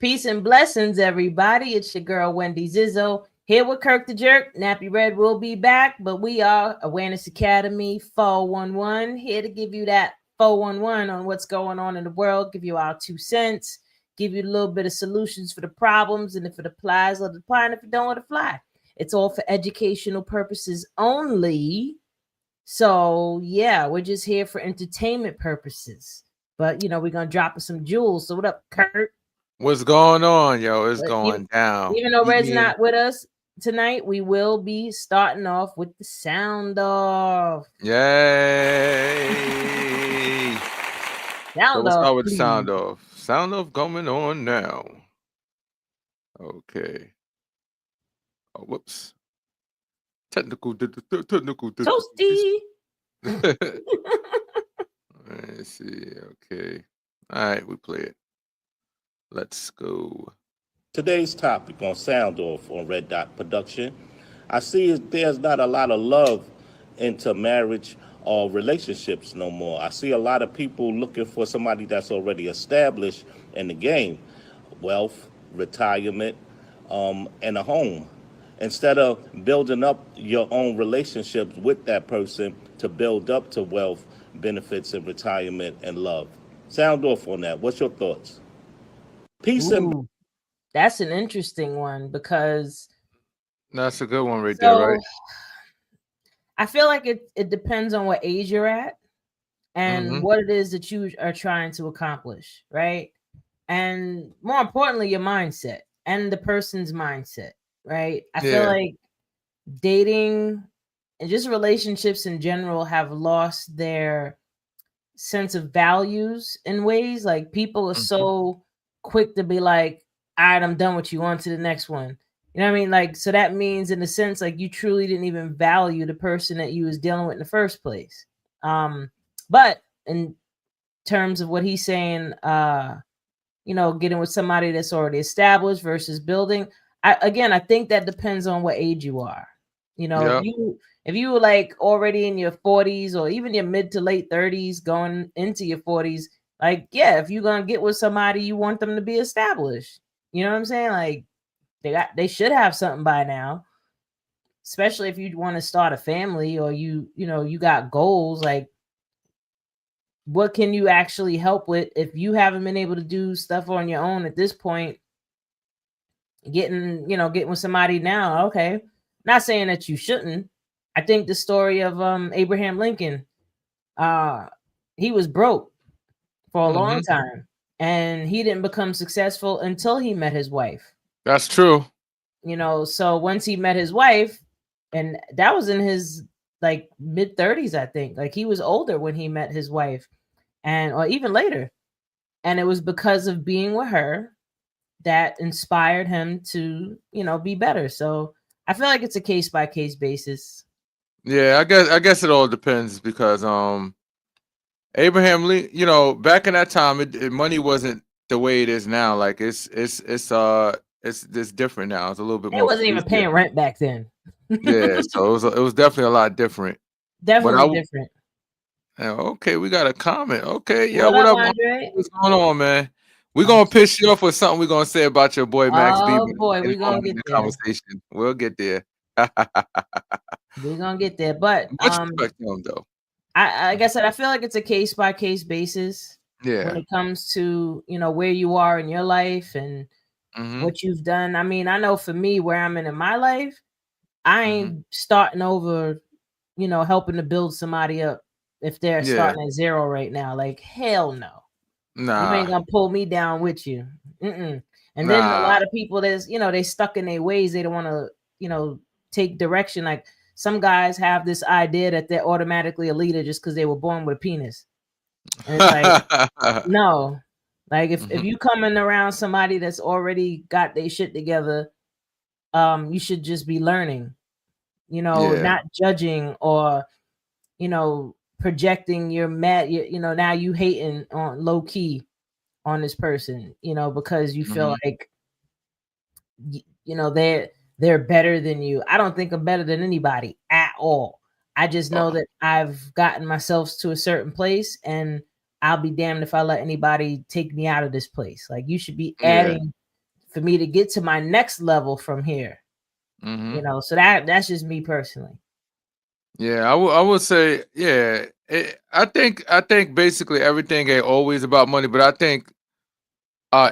Peace and blessings, everybody. It's your girl, Wendy Zizzo, here with Kirk the Jerk. Nappy Red will be back, but we are Awareness Academy 411, here to give you that 411 on what's going on in the world, give you our 2 cents, give you a little bit of solutions for the problems, and if it applies, let it apply, and if it don't, let it fly. It's all for educational purposes only. So, yeah, we're just here for entertainment purposes. But, we're going to drop us some jewels. So, what up, Kurt? What's going on, yo? It's But going down. even though Red's Yeah. not with us tonight, we will be starting off with the sound off. Yay! Sound let's off, start with the please. sound off. Sound off going on now. Okay. Oh, whoops. Technical Toasty. Let's see. Okay. All right, we play it. Let's go. Today's topic on Sound Off on Red Dot Production. I see there's not a lot of love into marriage or relationships no more. I see a lot of people looking for somebody that's already established in the game, wealth, retirement, and a home. Instead of building up your own relationships with that person to build up to wealth, benefits, and retirement and love. Sound off on that. What's your thoughts? Peace and Ooh, that's an interesting one because That's a good one right there, right? I feel like it depends on what age you're at and what it is that you are trying to accomplish, right? And more importantly, your mindset and the person's mindset, right? I feel Yeah. like dating and just relationships in general have lost their sense of values in ways. Like people are so quick to be like, all right, I'm done with you, on to the next one. You know what I mean? Like, so that means in a sense, like you truly didn't even value the person that you was dealing with in the first place. But in terms of what he's saying, getting with somebody that's already established versus building. I think that depends on what age you are. Yep. If you were like already in your 40s or even your mid to late 30s going into your 40s, like, yeah, if you're gonna get with somebody, you want them to be established. You know what I'm saying? Like they should have something by now. Especially if you want to start a family or you got goals, like what can you actually help with if you haven't been able to do stuff on your own at this point? Getting with somebody now, okay. Not saying that you shouldn't. I think the story of Abraham Lincoln, he was broke for a long time and he didn't become successful until he met his wife. That's true. So once he met his wife, and that was in his like mid 30s, I think. Like he was older when he met his wife, or even later. And it was because of being with her that inspired him to, be better. So I feel like it's a case by case basis. Yeah, I guess it all depends because Abraham Lincoln, back in that time, money wasn't the way it is now. Like it's different now. It's a little bit They more wasn't even easier. paying rent back then. Yeah, so it was definitely a lot different. But Definitely different. Okay, we got a comment. Okay, yeah, What what up, up? Andre? What's going on, man? We're gonna piss you off with something we're gonna say about your boy Max B, Oh but boy, in we're a gonna moment in get the there. conversation. We'll get there. We're gonna get there. But Much respect to him though. like I said, I feel like it's a case by case basis when Yeah. it comes to where you are in your life and what you've done. I mean, I know for me where I'm in my life, I ain't starting over, helping to build somebody up if they're Yeah. starting at zero right now. Like hell no, you ain't Nah. gonna pull me down with you. Mm-mm. And then a Nah. lot of people that's they stuck in their ways. They don't want to take direction. Like some guys have this idea that they're automatically a leader just because they were born with a penis, and it's like no. Like if you coming around somebody that's already got their shit together, you should just be learning, Yeah. not judging or projecting your mad. Now you hating on low key on this person, because you feel like they're better than you. I don't think I'm better than anybody at all. I just know that I've gotten myself to a certain place and I'll be damned if I let anybody take me out of this place. Like you should be Yeah. adding for me to get to my next level from here. You know, so that's just me personally. Yeah, I would say, yeah. I think basically everything ain't always about money, but I think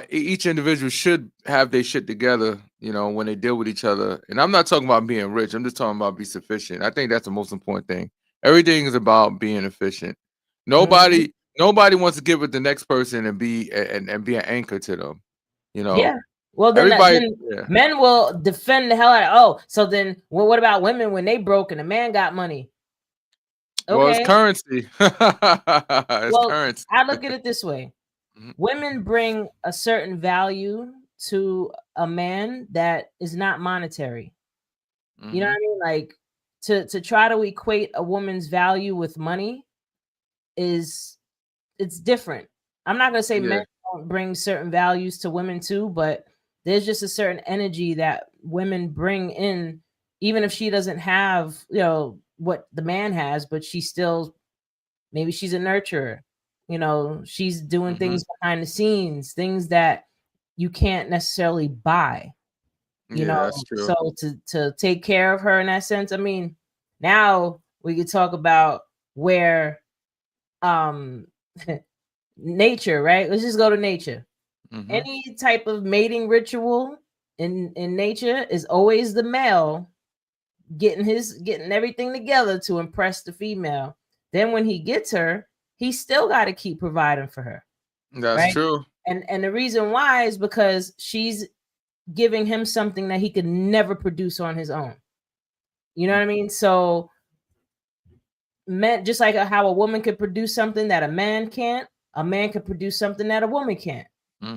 each individual should have their shit together, you know, when they deal with each other. And I'm not talking about being rich. I'm just talking about be sufficient. I think that's the most important thing. Everything is about being efficient. Nobody wants to give it the next person and be be an anchor to them. You know. Yeah. Well, then, men will defend the hell out of. Oh, so then, well, what about women when they broke and the man got money? Okay. Well, it's currency. It's currency. I look at it this way: women bring a certain value to a man that is not monetary. You know what I mean? Like to try to equate a woman's value with money it's different. I'm not gonna say men don't bring certain values to women too, but there's just a certain energy that women bring in, even if she doesn't have, you know, what the man has, but she's still, maybe she's a nurturer. You know, she's doing things behind the scenes, things that you can't necessarily buy. You know, that's true. So to take care of her in that sense, I mean, now we could talk about where nature, right? Let's just go to nature. Any type of mating ritual in nature is always the male getting everything together to impress the female. Then when he gets her, he still got to keep providing for her. That's true. And the reason why is because she's giving him something that he could never produce on his own. You know what I mean? So men, just like how a woman could produce something that a man can't, a man could produce something that a woman can't.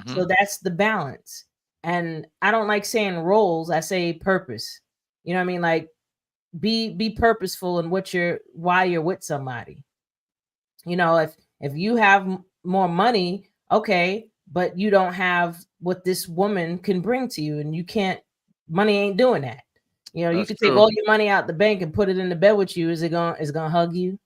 So that's the balance. And I don't like saying roles, I say purpose. You know what I mean? Like be purposeful in why you're with somebody. You know, if you have more money, okay, but you don't have what this woman can bring to you, and you can't, money ain't doing that. You know, you can take all your money out the bank and put it in the bed with you. Is it gonna hug you?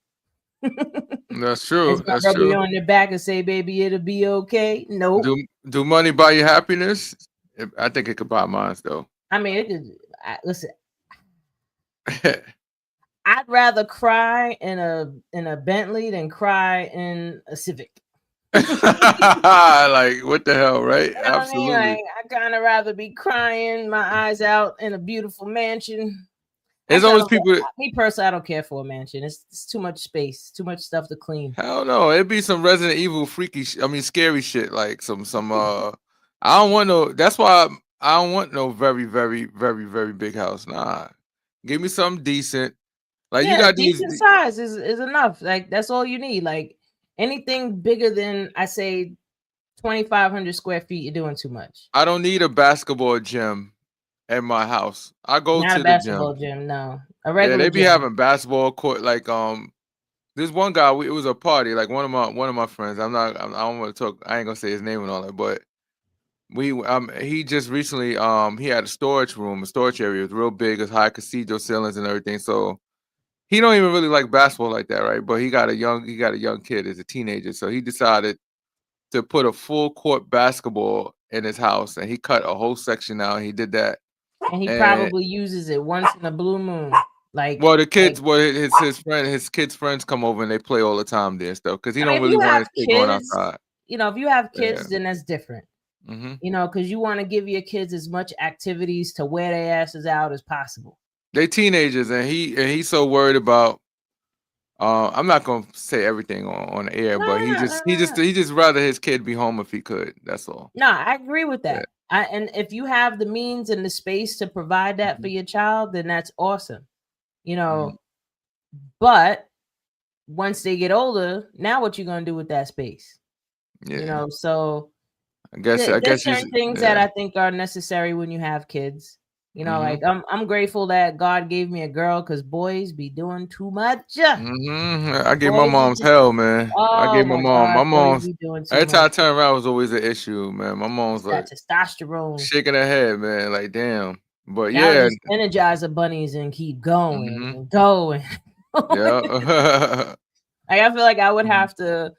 That's true. It's gonna rub you on your back and say, "Baby, it'll be okay." Nope. Do money buy you happiness? I think it could buy mine though. I mean, it could. Listen, I'd rather cry in a Bentley than cry in a Civic. Like what the hell, right? You know Absolutely. I mean? I kind of rather be crying my eyes out in a beautiful mansion. There's always people. Me personally, I don't care for a mansion. It's too much space, too much stuff to clean. Hell no, it'd be some Resident Evil scary shit, like some. I don't want no. That's why I don't want no very, very, very, very big house. Nah, give me something decent. Like you got decent size is enough. Like that's all you need. Like anything bigger than I say 2,500 square feet, you're doing too much. I don't need a basketball gym at my house. I go Not to a basketball gym. No, a regular. Yeah, they be having basketball court. Like there's one guy. It was a party. Like one of my friends. I don't want to talk. I ain't gonna say his name and all that. But he just recently he had a storage area. It was real big. It's high cathedral ceilings and everything. So he don't even really like basketball like that, right? But he got a young kid as a teenager. So he decided to put a full court basketball in his house, and he cut a whole section out. And he did that. And he probably uses it once in a blue moon. Like, well, the kids, his kids' friends come over and they play all the time there and stuff because he don't really want his kid going outside. You know, if you have kids, then that's different. You know, because you want to give your kids as much activities to wear their asses out as possible. They teenagers, and he's so worried about. I'm not gonna say everything on the air, but he just rather his kid be home if he could. That's all. No, I agree with that. And if you have the means and the space to provide that for your child, then that's awesome. You know, but once they get older, now what you gonna do with that space? Yeah. You know, so I guess certain things that I think are necessary when you have kids. You know, like I'm grateful that God gave me a girl because boys be doing too much. I gave my mom's hell, man. I gave my mom's every time I turn around was always an issue, man. My mom's like testosterone shaking her head, man. Like damn. But just Energizer bunnies and keep going and going. Yeah. Like I feel like I would have to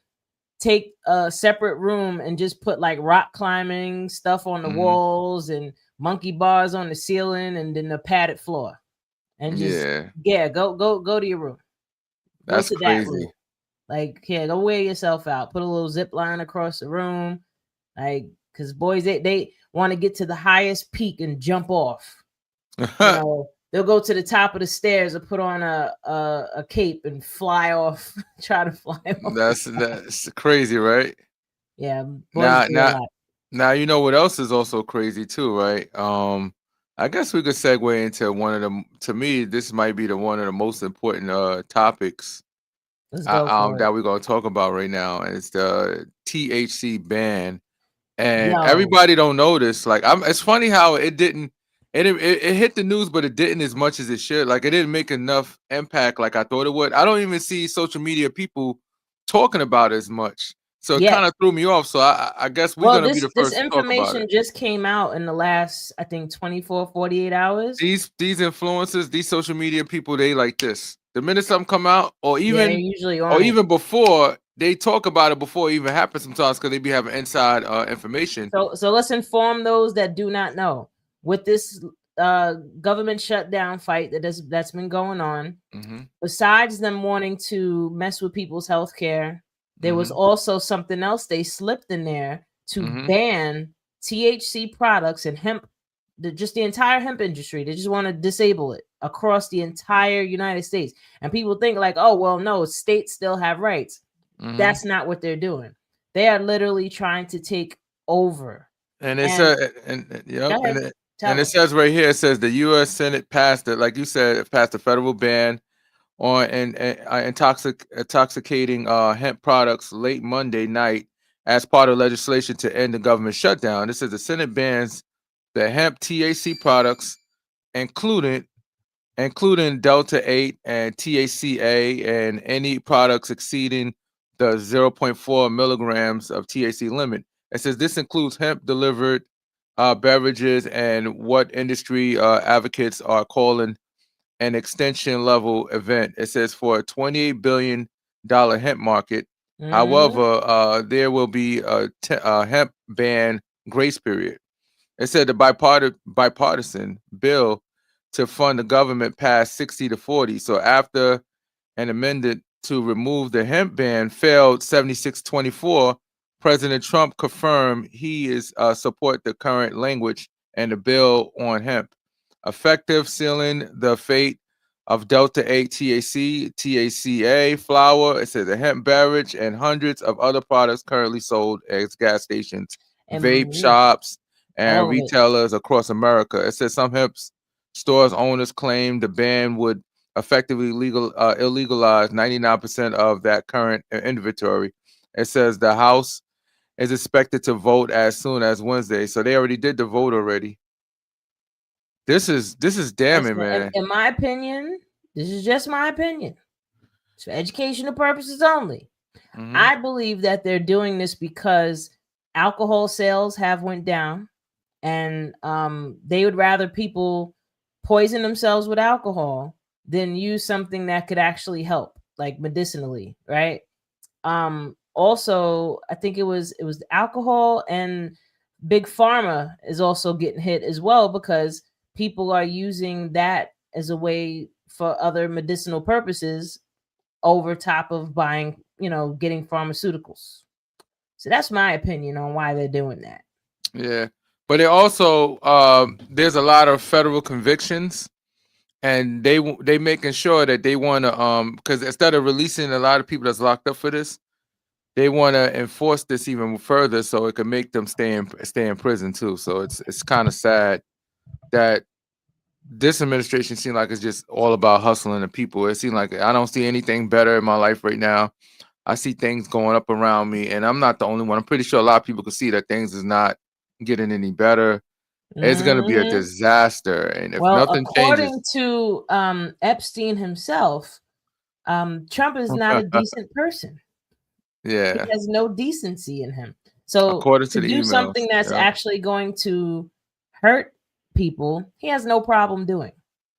take a separate room and just put like rock climbing stuff on the walls and monkey bars on the ceiling and then a padded floor. And just go to your room. That's go to crazy. that room. Like, go wear yourself out. Put a little zip line across the room. Like, because boys, they want to get to the highest peak and jump off. You know, they'll go to the top of the stairs and put on a cape and fly off. Try to fly off. That's crazy, right? Yeah. Boys now you know what else is also crazy too, right? I guess we could segue into one of them. To me, this might be one of the most important topics that we're going to talk about right now, and it's the THC ban. And everybody don't know this. Like, it's funny how it didn't. It hit the news, but it didn't as much as it should. Like, it didn't make enough impact like I thought it would. I don't even see social media people talking about it as much. So it kind of threw me off. So I guess we're gonna be the first to talk about it. This information just came out in the last, I think, 24, 48 hours. These influencers, these social media people, they like this. The minute something come out, or even before, they talk about it before it even happens sometimes because they be having inside information. So let's inform those that do not know. With this government shutdown fight that's been going on, besides them wanting to mess with people's health care, there was also something else they slipped in there to ban THC products and hemp, just the entire hemp industry. They just want to disable it across the entire United States. And people think like, oh, well, no, states still have rights. That's not what they're doing. They are literally trying to take over. And it says, and it says right here, it says the U.S. Senate passed it, like you said, it passed a federal ban on intoxicating hemp products late Monday night as part of legislation to end the government shutdown. This says the Senate bans the hemp THC products, including Delta 8 and THCA, and any products exceeding the 0.4 milligrams of THC limit. It says this includes hemp delivered beverages and what industry advocates are calling an extension level event. It says for a $28 billion hemp market. However, there will be a hemp ban grace period. It said the bipartisan bill to fund the government passed 60-40. So after an amendment to remove the hemp ban failed 76-24, President Trump confirmed he is support the current language and the bill on hemp, effective sealing the fate of Delta 8 THC, THCA flower. It says a hemp beverage and hundreds of other products currently sold at gas stations, vape shops, and retailers across America. It says some hemp stores owners claim the ban would effectively illegalize 99% of that current inventory. It says the House is expected to vote as soon as Wednesday. So they already did the vote already. This is damning, man. In my opinion, this is just my opinion. It's for educational purposes only. I believe that they're doing this because alcohol sales have went down, and they would rather people poison themselves with alcohol than use something that could actually help, like medicinally, right? Also, I think it was alcohol, and big pharma is also getting hit as well because people are using that as a way for other medicinal purposes over top of buying, getting pharmaceuticals. So that's my opinion on why they're doing that. Yeah. But it also, there's a lot of federal convictions, and they making sure that they want to, because instead of releasing a lot of people that's locked up for this, they want to enforce this even further so it can make them stay in prison too. So it's kind of sad that this administration seems like it's just all about hustling the people. It seems like I don't see anything better in my life right now. I see things going up around me, and I'm not the only one. I'm pretty sure a lot of people can see that things is not getting any better. It's going to be a disaster, and if nothing according changes, to Epstein himself, Trump is not a decent person. Yeah, he has no decency in him. So according to the do emails, something that's actually going to hurt people, he has no problem doing,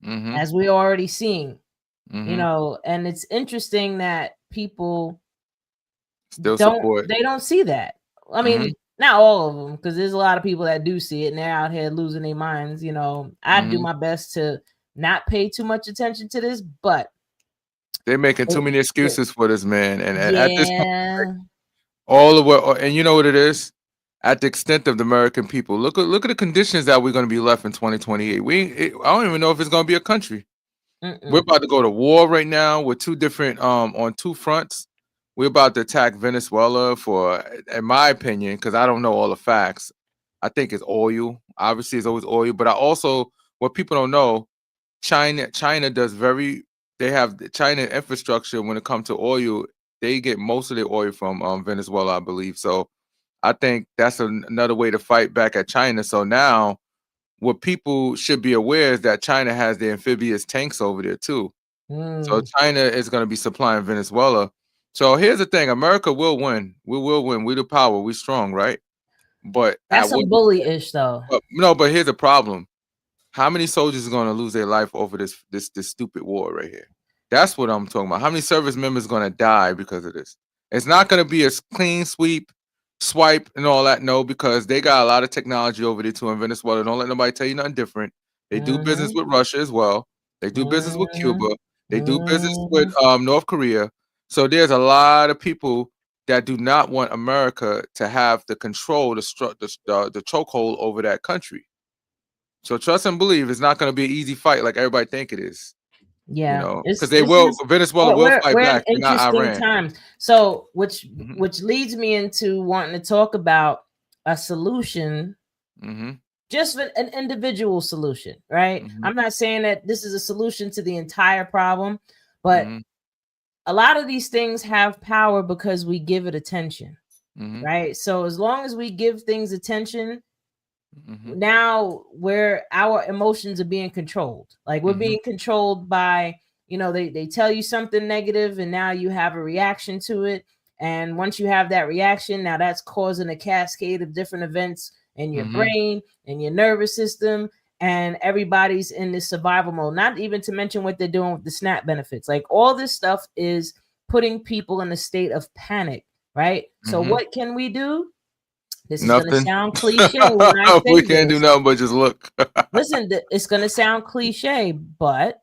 as we're already seeing. And it's interesting that people still support. They don't see that. I mean, Mhm. not all of them, because there's a lot of people that do see it and they're out here losing their minds. You know, I do Mhm. my best to not pay too much attention to this, but They're making too it, many excuses for this man, and at this point, yeah. all of what, and you know what it is, at the extent of the American people. Look at the conditions that we're going to be left in 2028. I don't even know if it's going to be a country. We're about to go to war right now with two different on two fronts. We're about to attack Venezuela for, in my opinion, because I don't know all the facts. I think it's oil. Obviously, it's always oil, but I also, what people don't know, China does they have the China infrastructure when it comes to oil. They get most of their oil from Venezuela, I believe. So I think that's another way to fight back at China. So now what people should be aware is that China has the amphibious tanks over there too. So China is going to be supplying Venezuela. So here's the thing: America will win. We will win. We're the power. We're strong, right? But That's some bully-ish though. But here's the problem: how many soldiers are going to lose their life over this stupid war right here? That's what I'm talking about. How many service members are going to die because of this? It's not going to be a clean swipe, and all that. No, because they got a lot of technology over there too in Venezuela. Don't let nobody tell you nothing different. They do business with Russia as well. They do business with Cuba. They do business with North Korea. So there's a lot of people that do not want America to have the control, the chokehold over that country. So trust and believe it's not going to be an easy fight like everybody think it is. Yeah, you know, because Venezuela will fight we're back, in not interesting Iran. times. So which leads me into wanting to talk about a solution, just an individual solution, right? I'm not saying that this is a solution to the entire problem, but a lot of these things have power because we give it attention, right? So as long as we give things attention, now our emotions are being controlled. Like we're being controlled by, they tell you something negative and now you have a reaction to it. And once you have that reaction, now that's causing a cascade of different events in your brain and your nervous system. And everybody's in this survival mode, not even to mention what they're doing with the SNAP benefits. Like all this stuff is putting people in a state of panic, right? So what can we do? This is going to sound cliche when I say we can't do nothing but just look. Listen, it's going to sound cliche, but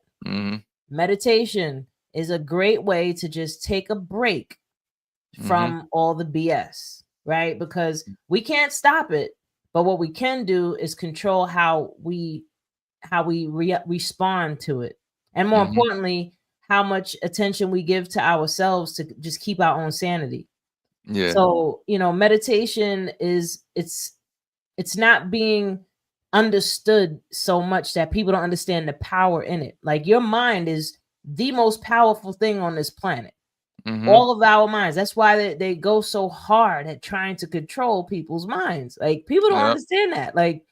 meditation is a great way to just take a break from all the BS, right? Because we can't stop it, but what we can do is control how we respond to it, and more importantly, how much attention we give to ourselves to just keep our own sanity. Yeah. So, meditation it's not being understood so much that people don't understand the power in it. Like your mind is the most powerful thing on this planet. All of our minds. That's why they go so hard at trying to control people's minds. Like people don't understand that. Like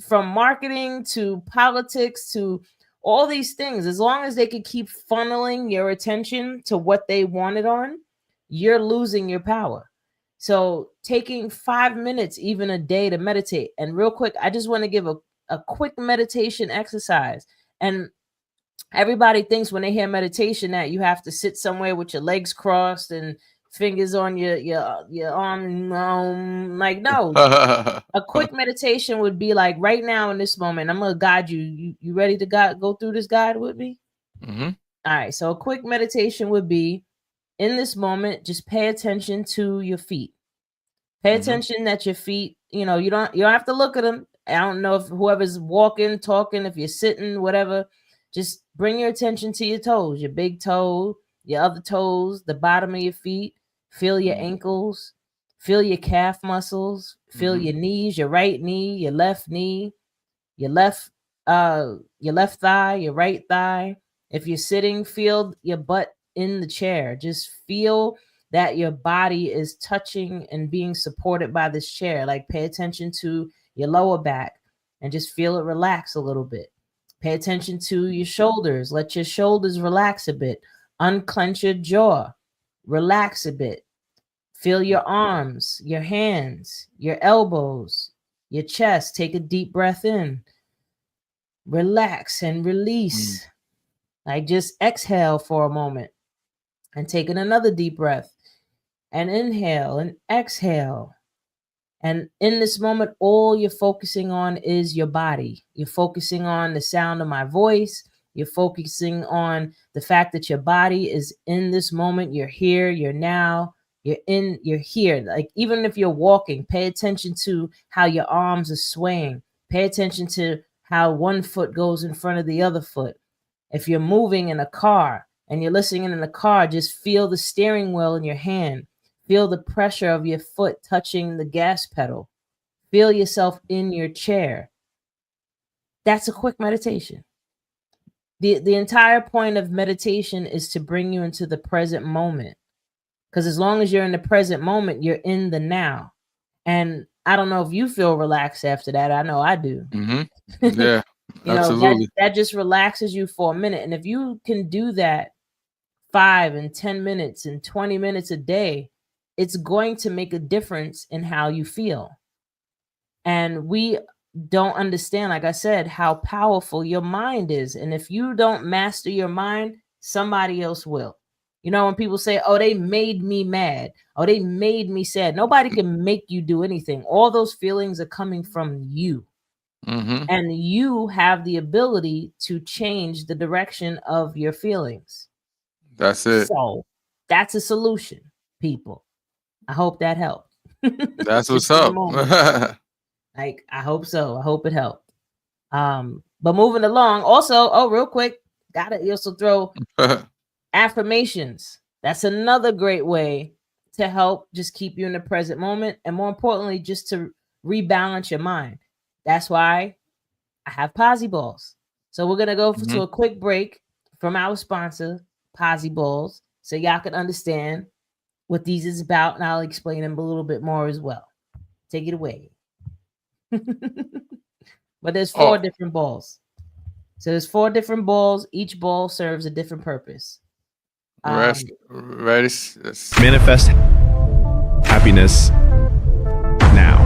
from marketing to politics to all these things, as long as they can keep funneling your attention to what they want it on, you're losing your power. So taking 5 minutes even a day to meditate. And real quick, I just want to give a quick meditation exercise. And everybody thinks when they hear meditation that you have to sit somewhere with your legs crossed and fingers on your arm. Like, no. A quick meditation would be like right now in this moment. I'm gonna guide you. You ready to go through this guide with me? All right. So a quick meditation would be, in this moment, just pay attention to your feet. Pay attention that your feet, you don't have to look at them. I don't know if whoever's walking, talking, if you're sitting, whatever, just bring your attention to your toes, your big toe, your other toes, the bottom of your feet. Feel your ankles, feel your calf muscles, feel your knees, your right knee, your left knee, your left thigh, your right thigh. If you're sitting, feel your butt in the chair. Just feel that your body is touching and being supported by this chair. Like pay attention to your lower back and just feel it relax a little bit. Pay attention to your shoulders. Let your shoulders relax a bit. Unclench your jaw. Relax a bit. Feel your arms, your hands, your elbows, your chest. Take a deep breath in. Relax and release. Like just exhale for a moment and take in another deep breath. and inhale and exhale. And in this moment, all you're focusing on is your body. You're focusing on the sound of my voice. You're focusing on the fact that your body is in this moment. You're here, you're now, you're here. Like even if you're walking, pay attention to how your arms are swaying. Pay attention to how one foot goes in front of the other foot. If you're moving in a car and you're listening in the car, just feel the steering wheel in your hand. Feel the pressure of your foot touching the gas pedal. Feel yourself in your chair. That's a quick meditation. The entire point of meditation is to bring you into the present moment. Because as long as you're in the present moment, you're in the now. And I don't know if you feel relaxed after that. I know I do. Yeah, absolutely. That just relaxes you for a minute. And if you can do that 5 and 10 minutes and 20 minutes a day, it's going to make a difference in how you feel. And we don't understand, like I said, how powerful your mind is. And if you don't master your mind, somebody else will. You know, when people say, oh, they made me mad, oh, they made me sad. Nobody can make you do anything. All those feelings are coming from you. And you have the ability to change the direction of your feelings. That's it. So that's a solution, people. I hope that helped. That's what's up. Like, I hope so. I hope it helped. But moving along, also, real quick, gotta also throw affirmations. That's another great way to help just keep you in the present moment. And more importantly, just to rebalance your mind. That's why I have Posi Balls. So we're going to go to a quick break from our sponsor, Posi Balls, so y'all can understand what these is about, and I'll explain them a little bit more as well. Take it away. But there's 4 different balls. So there's 4 different balls. Each ball serves a different purpose. Ready? Manifest happiness now.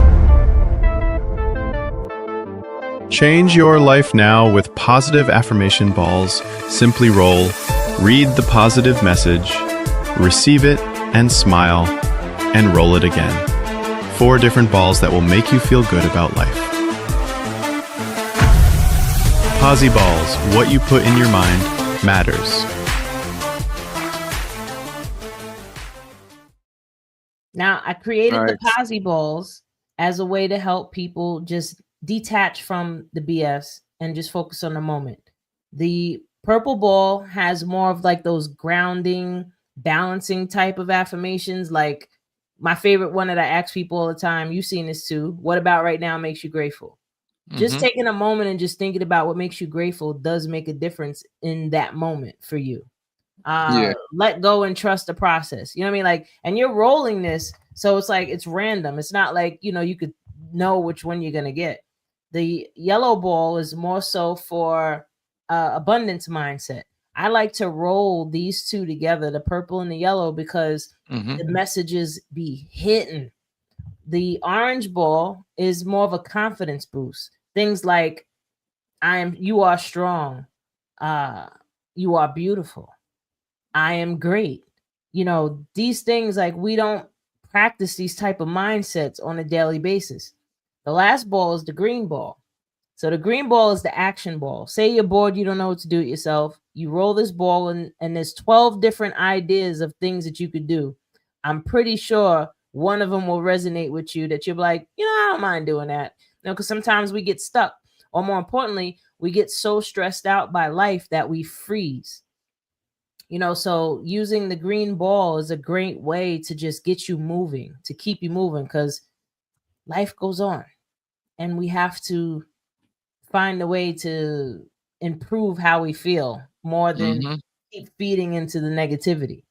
Change your life now with positive affirmation balls. Simply roll, read the positive message, receive it, and smile, and roll it again. 4 different balls that will make you feel good about life. Posi Balls, what you put in your mind matters. Now, I created the Posi Balls as a way to help people just detach from the BS and just focus on the moment. The purple ball has more of like those grounding, balancing type of affirmations. Like my favorite one that I ask people all the time, you've seen this too. What about right now makes you grateful? Just taking a moment and just thinking about what makes you grateful does make a difference in that moment for you. Let go and trust the process. You know what I mean? Like, and you're rolling this, so it's like it's random. It's not like, you know, you could know which one you're gonna get. The yellow ball is more so for abundance mindset. I like to roll these 2 together, the purple and the yellow, because the messages be hitting. The orange ball is more of a confidence boost. Things like you are strong, you are beautiful, I am great. You know, these things, like, we don't practice these type of mindsets on a daily basis. The last ball is the green ball. So the green ball is the action ball. Say you're bored, you don't know what to do it yourself. You roll this ball and there's 12 different ideas of things that you could do. I'm pretty sure one of them will resonate with you, that you're like, you know, I don't mind doing that. You know, because sometimes we get stuck, or more importantly, we get so stressed out by life that we freeze. You know, so using the green ball is a great way to just get you moving, to keep you moving, because life goes on and we have to find a way to improve how we feel more than keep feeding into the negativity.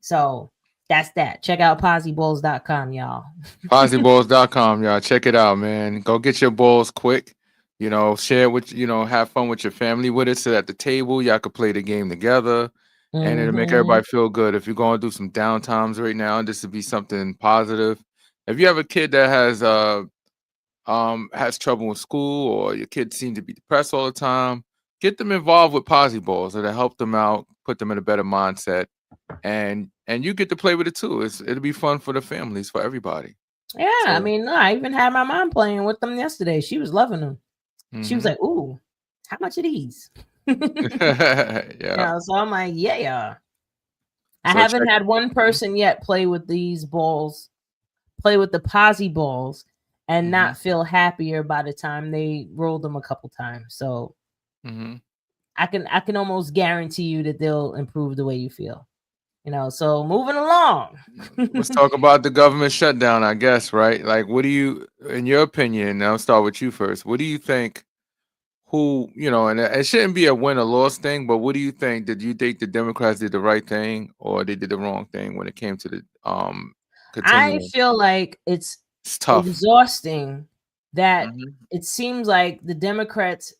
So that's that. Check out posiballs.com, y'all. Posiballs.com, y'all. Check it out, man. Go get your balls quick. You know, share with, you know, have fun with your family with it. Sit at the table. Y'all could play the game together. And it'll make everybody feel good. If you're going through some downtimes right now, this would be something positive. If you have a kid that has trouble in school, or your kids seem to be depressed all the time, get them involved with Posi Balls. It'll help them out, put them in a better mindset, and and you get to play with it too. It'll be fun for the families, for everybody. Yeah, I So, mean, I even had my mom playing with them yesterday. She was loving them. She was mhm. like, "Ooh, how much are these?" Yeah. So I'm like, "Yeah." I So haven't check. had one person yet play with these balls, play with the posi balls, and Mhm. not feel happier by the time they rolled them a couple times. So Mhm. I can almost guarantee you that they'll improve the way you feel. So moving along. Let's talk about the government shutdown, I guess, right? Like, what do you, in your opinion, I'll start with you first. What do you think, and it shouldn't be a win or loss thing, but what do you think? Did you think the Democrats did the right thing or they did the wrong thing when it came to the I continuing? feel like it's It's tough. exhausting that Mhm. it seems like the Democrats,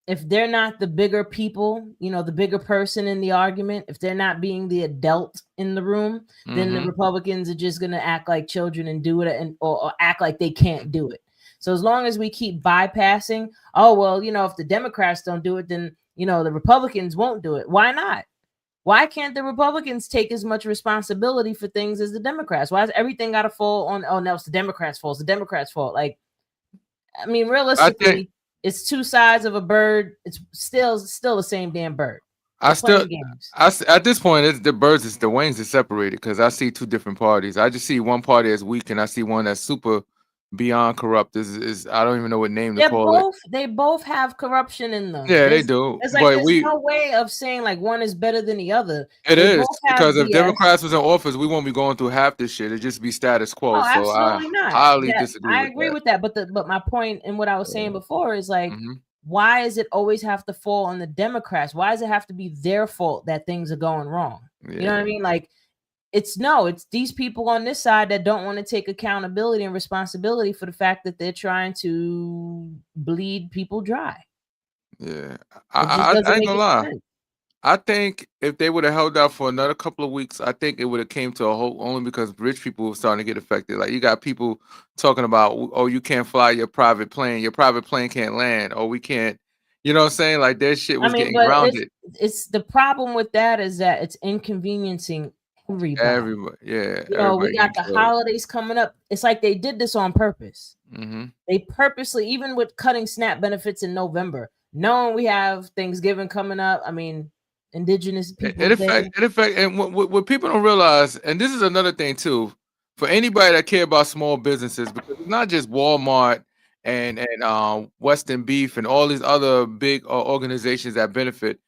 if they're not the bigger people, the bigger person in the argument, if they're not being the adult in the room, then the Mhm. Republicans are just going to act like children and do it or act like they can't do it. So as long as we keep bypassing, oh, well, if the Democrats don't do it, then, the Republicans won't do it. Why not? Why can't the Republicans take as much responsibility for things as the Democrats? Why is everything got to fall on? Oh, no, it's the Democrats' fault. It's the Democrats' fault. Like, I mean, I think realistically, it's two sides of a bird. It's still the same damn bird. I They're still, playing games. at this point, it's the birds, it's the wings is separated because I see two different parties. I just see one party as weak, and I see one that's super beyond corrupt. Is I don't even know what name to call it. They both have corruption in them. Yeah, they There's do, it's like but there's no way of saying like one is better than the other. it They is both have because if BS. Democrats was in office, we won't be going through half this shit. It'd just be status quo. Oh, So I absolutely not. highly That disagree I with agree that. with that. But my point in what I was saying before is like, Mm-hmm. why does it always have to fall on the Democrats? Why does it have to be their fault that things are going wrong? You know what I Yeah, mean? Like, it's these people on this side that don't want to take accountability and responsibility for the fact that they're trying to bleed people dry. yeah. It just I doesn't ain't make gonna any lie. sense. I think if they would have held out for another couple of weeks, I think it would have came to a whole only because rich people were starting to get affected. Like you got people talking about, oh, you can't fly your private plane can't land, or we can't, you know what I'm saying? Like their shit I was mean, getting but grounded. it's the problem with that is that it's inconveniencing everybody. Everybody, yeah, We everybody got getting the killed. holidays coming up. It's like they did this on purpose. Mm-hmm. They purposely, even with cutting SNAP benefits in November, knowing we have Thanksgiving coming up. I mean, Indigenous Peoples Day. And what people don't realize, and this is another thing too, for anybody that care about small businesses, because it's not just Walmart and Western Beef and all these other big organizations that benefit.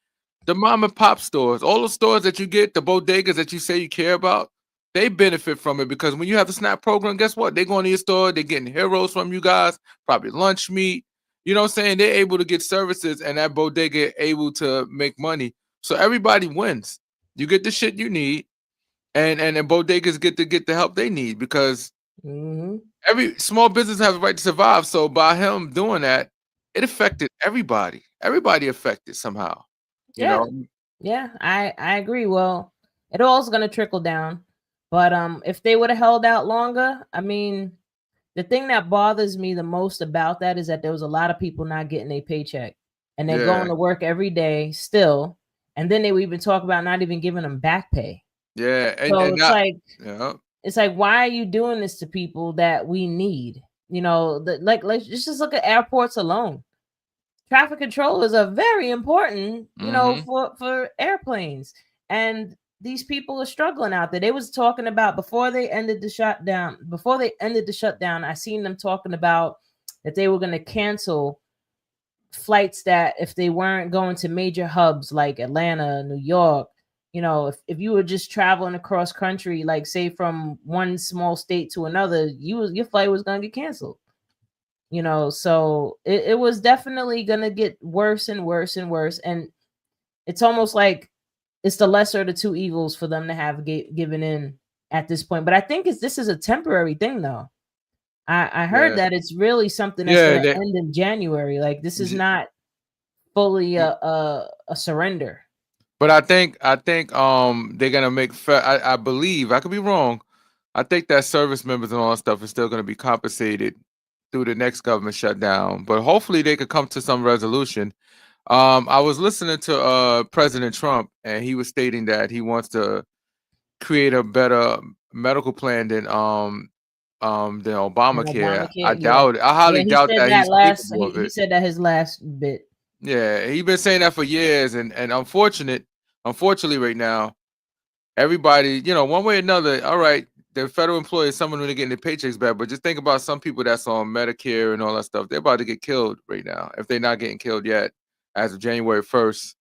The mom and pop stores, all the stores that you get, the bodegas that you say you care about, they benefit from it because when you have the SNAP program, guess what? They're going to your store, they're getting heroes from you guys, probably lunch meat. You know what I'm saying? They're able to get services and that bodega able to make money. So everybody wins. You get the shit you need, and bodegas get the help they need because Mm-hmm. every small business has a right to survive. So by him doing that, it affected everybody. Everybody affected somehow. You Yeah, know, yeah, I agree. Well, it all's gonna trickle down, but if they would have held out longer, I mean, the thing that bothers me the most about that is that there was a lot of people not getting a paycheck, and they're yeah. going to work every day still, and then they would even talk about not even giving them back pay. Yeah, So and it's not like yeah. why are you doing this to people that we need? Like let's just look at airports alone. Traffic controllers are very important, Mhm. for airplanes. And these people are struggling out there. They was talking about before they ended the shutdown. Before they ended the shutdown, I seen them talking about that they were going to cancel flights that if they weren't going to major hubs like Atlanta, New York, if you were just traveling across country, like say from one small state to another, your flight was going to get canceled. So it was definitely gonna get worse and worse and worse, and it's almost like it's the lesser of the two evils for them to have given in at this point. But I think this is a temporary thing, though. I heard Yeah. that it's really something that's Yeah, gonna end in January. Like this is not fully a surrender. but I think they're gonna make I believe, I could be wrong. I think that service members and all that stuff is still gonna be compensated through the next government shutdown. But hopefully they could come to some resolution. I was listening to President Trump and he was stating that he wants to create a better medical plan than Obamacare. I yeah. doubt it. I highly He doubt said that that he's last. capable of He it. said that his last bit. Yeah, he's been saying that for years, and unfortunately, right now, everybody, one way or another. All right, the federal employees, someone when they're getting their paychecks back, but just think about some people that's on Medicare and all that stuff. They're about to get killed right now if they're not getting killed yet, as of January 1st,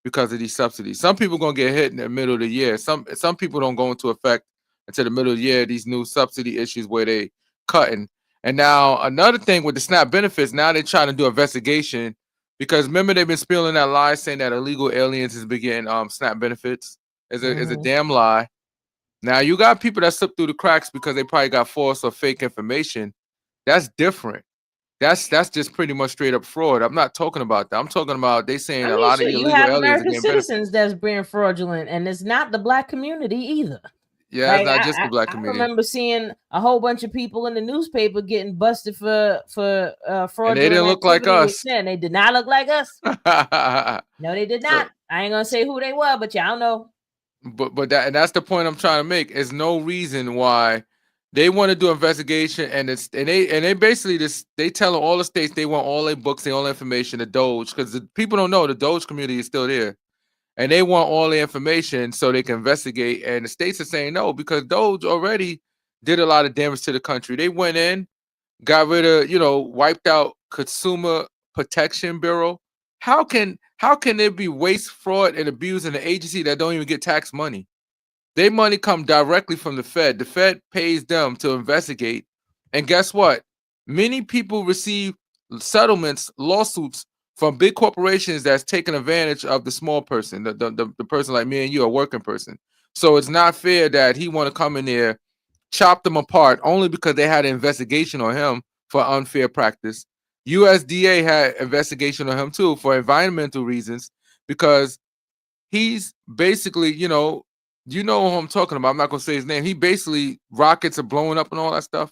because of these subsidies. Some people gonna get hit in the middle of the year. Some people don't go into effect until the middle of the year. These new subsidy issues where they cutting. And now another thing with the SNAP benefits, now they're trying to do investigation because remember they've been spilling that lie saying that illegal aliens has been getting SNAP benefits. Is a damn lie. Now you got people that slip through the cracks because they probably got false or fake information. That's different. That's just pretty much straight up fraud. I'm not talking about that. I'm talking about they saying a lot of you illegal have aliens American are getting citizens that's being fraudulent, and it's not the black community either. Yeah, it's not just the black community. I remember seeing a whole bunch of people in the newspaper getting busted for fraudulent. And they didn't look like us. And they did not look like us. No, they did not. I ain't gonna say who they were, but y'all know. But that's the point I'm trying to make. Is no reason why they want to do investigation, and they basically they tell all the states they want all their books, all the information, the Doge, because the people don't know the Doge community is still there. And they want all the information so they can investigate. And the states are saying no because Doge already did a lot of damage to the country. They went in, got rid of, wiped out Consumer Protection Bureau. How can there be waste, fraud, and abuse in an agency that don't even get tax money? Their money come directly from the Fed. The Fed pays them to investigate. And guess what? Many people receive settlements, lawsuits from big corporations that's taking advantage of the small person, the person like me and you, a working person. So it's not fair that he want to come in there, chop them apart only because they had an investigation on him for unfair practice. USDA had investigation on him too for environmental reasons because he's basically, you know who I'm talking about. I'm not gonna say his name. He basically rockets are blowing up and all that stuff.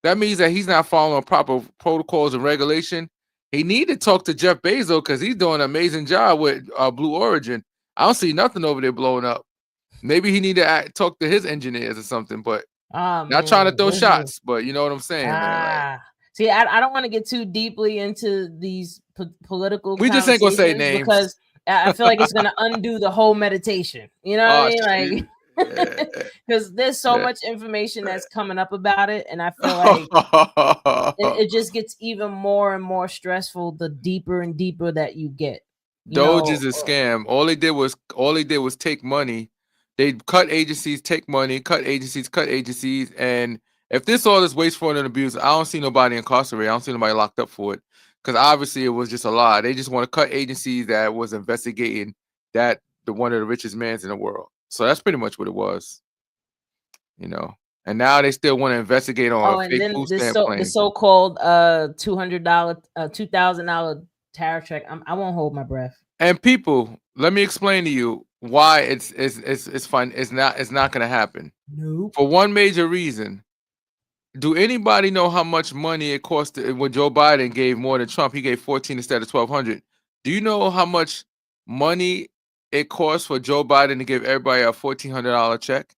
That means that he's not following proper protocols and regulation. He need to talk to Jeff Bezos because he's doing an amazing job with Blue Origin. I don't see nothing over there blowing up. Maybe he need to talk to his engineers or something, but not trying to throw shots. But you know what I'm saying, man. Like, see, I don't want to get too dedeeply into these political. We just ain't gonna say names because I feel like it's gonna undo the whole meditation. You know what I mean? Like. Because there's so much information that's coming up about it, and I feel like it just gets even more and more stressful the deeper and deeper that you get. Doge is a scam. All they did was take money. They cut agencies, take money, cut agencies, and if this all is wasteful and abuse, I don't see nobody incarcerated. I don't see nobody locked up for it because obviously it was just a lie. They just want to cut agencies that was investigating that one of the richest men in the world. So that's pretty much what it was, And now they still want to investigate on a fake food stamp claim. The so-called $2,000 tariff check. I won't hold my breath. And people, let me explain to you why it's fun. It's not going to happen. Nope. For one major reason. Do anybody know how much money it cost when Joe Biden gave more than Trump? He gave 14 instead of 1,200. Do you know how much money it cost for Joe Biden to give everybody a $1,400 check?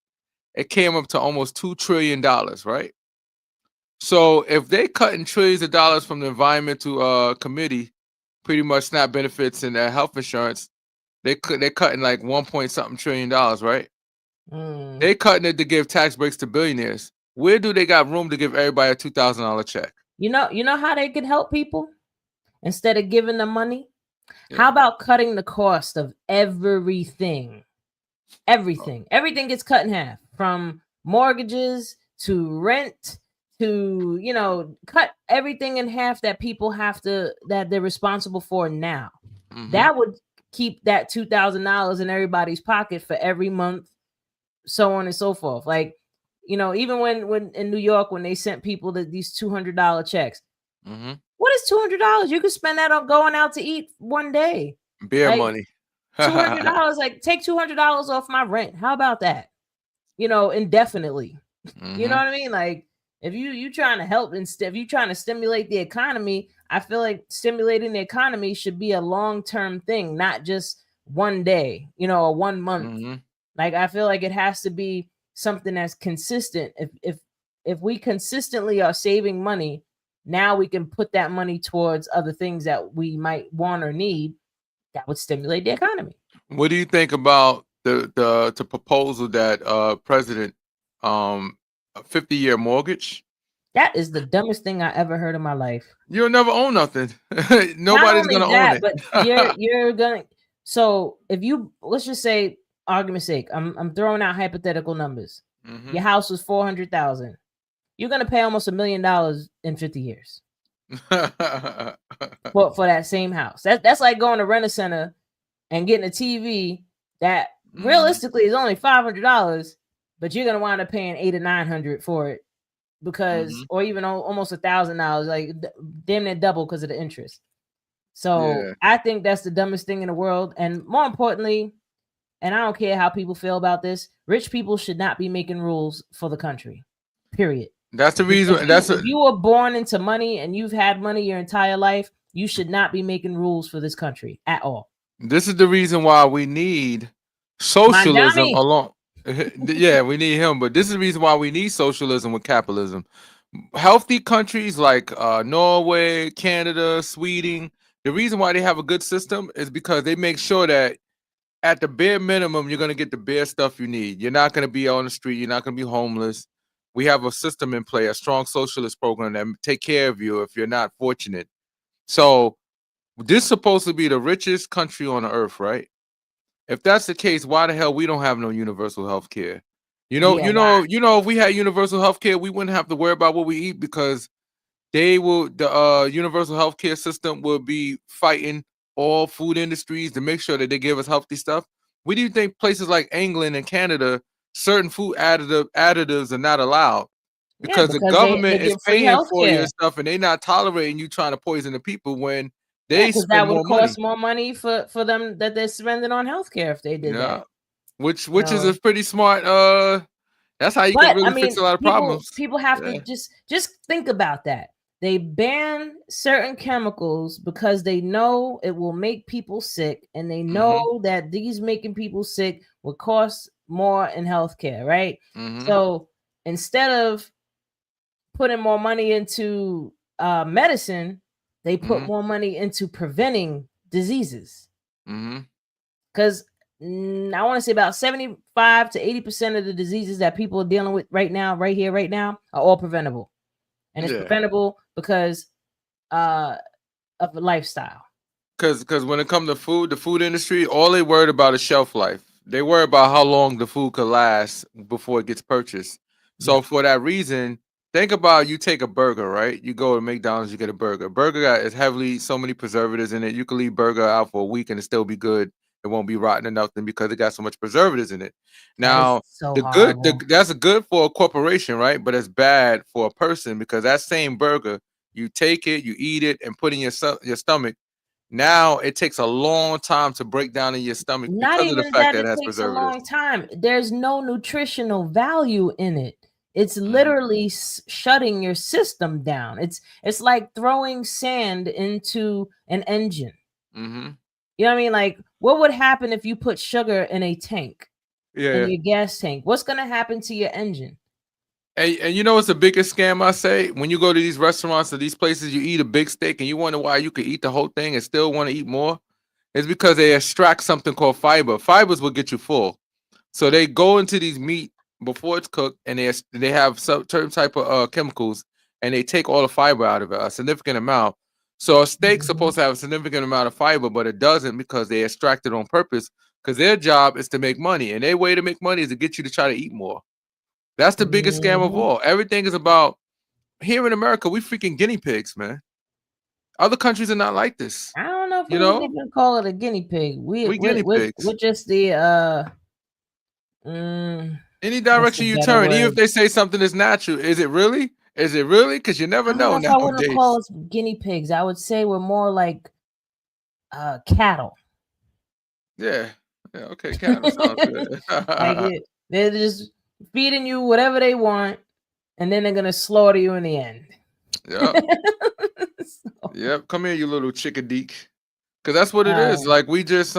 It came up to almost $2 trillion, right? So if they cutting trillions of dollars from the environmental committee, pretty much SNAP benefits and health insurance, they're cutting like 1 trillion dollars, right? They cutting it to give tax breaks to billionaires. Where do they got room to give everybody a $2,000 check? You know how they could help people instead of giving them money? Yeah. How about cutting the cost of everything? Everything gets cut in half, from mortgages to rent to, cut everything in half that people that they're responsible for now. Mm-hmm. That would keep that $2,000 in everybody's pocket for every month, so on and so forth. Like, even when in New York, when they sent people these $200 checks, mm-hmm. What is $200? You could spend that on going out to eat one day. Beer money. $200, like take $200 off my rent. How about that? Indefinitely. Mm-hmm. You know what I mean? Like, if you trying to help instead, if you trying to stimulate the economy, I feel like stimulating the economy should be a long-term thing, not just one day, or 1 month. Mm-hmm. Like, I feel like it has to be something that's consistent. If we consistently are saving money, now we can put that money towards other things that we might want or need that would stimulate the economy. What do you think about the proposal that President a 50-year mortgage? That is the dumbest thing I ever heard in my life. You'll never own nothing. Not Nobody's only gonna own that, it. but you're gonna. So if you, let's just say, argument's sake, I'm throwing out hypothetical numbers. Your house was $400,000. You're gonna pay almost $1 million in 50 years for that same house. That's like going to Rent-A-Center and getting a TV that realistically is only $500, but you're gonna wind up paying $800 or $900 for it because, or even almost $1,000, like damn near double because of the interest. So I think that's the dumbest thing in the world, and more importantly, and I don't care how people feel about this, rich people should not be making rules for the country. Period. That's the reason. If you were born into money and you've had money your entire life, you should not be making rules for this country at all. This is the reason why we need socialism along. Yeah, we need him, but this is the reason why we need socialism with capitalism. Healthy countries like Norway, Canada, Sweden, the reason why they have a good system is because they make sure that at the bare minimum, you're going to get the bare stuff you need. You're not going to be on the street. You're not going to be homeless. We have a system in play, a strong socialist program that take care of you if you're not fortunate. So this is supposed to be the richest country on the earth, right? If that's the case, why the hell we don't have no universal health care? If we had universal health care, we wouldn't have to worry about what we eat because the universal health care system will be fighting all food industries to make sure that they give us healthy stuff. What do you think places like England and Canada, certain food additives are not allowed? Because the government is paying for your stuff and they're not tolerating you trying to poison the people when they spend that would more cost money. more money for them that they're spending on healthcare if they did that. Which is a pretty smart that's how you can really fix a lot of problems. People have to just think about that. They ban certain chemicals because they know it will make people sick, and they know that these making people sick will cost more in healthcare, right? So instead of putting more money into medicine, they put more money into preventing diseases. Because I want to say about 75 to 80% of the diseases that people are dealing with right now, are all preventable. And it's preventable because of a lifestyle. Because when it comes to food, the food industry, all they worried about is shelf life. They worry about how long the food could last before it gets purchased. So for that reason, think about, you take a burger, right? You go to McDonald's, you get a burger. Burger is heavily so many preservatives in it. You can leave burger out for a week and it still be good. It won't be rotten or nothing because it got so much preservatives in it. Now, that's good for a corporation, right? But it's bad for a person because that same burger, you take it, you eat it, and put in your stomach. Now it takes a long time to break down in your stomach because of the fact that it has preservatives. A long time. There's no nutritional value in it. It's literally shutting your system down. It's like throwing sand into an engine. You know what I mean? Like, what would happen if you put sugar in a tank, in your gas tank? What's going to happen to your engine? And you know what's the biggest scam I say? When you go to these restaurants or these places, you eat a big steak and you wonder why you could eat the whole thing and still want to eat more. It's because they extract something called fiber. Fibers will get you full. So they go into these meat before it's cooked and they have some certain type of chemicals and they take all the fiber out of it, a significant amount. So a steak's supposed to have a significant amount of fiber, but it doesn't because they extract it on purpose because their job is to make money. And their way to make money is to get you to try to eat more. That's the biggest scam of all. Everything is about, here in America, we freaking guinea pigs, man. Other countries are not like this. I don't know if we can even call it a guinea pig. We guinea pigs. We're just the any direction you turn, even if they say something is natural, is it really? Is it really? Because you never know nowadays. I wouldn't call us guinea pigs. I would say we're more like cattle. Yeah. Okay, cattle sounds good. Like they're just feeding you whatever they want, and then they're gonna slaughter you in the end. Yep. Come here, you little chickadeek. Because that's what it is. Like we just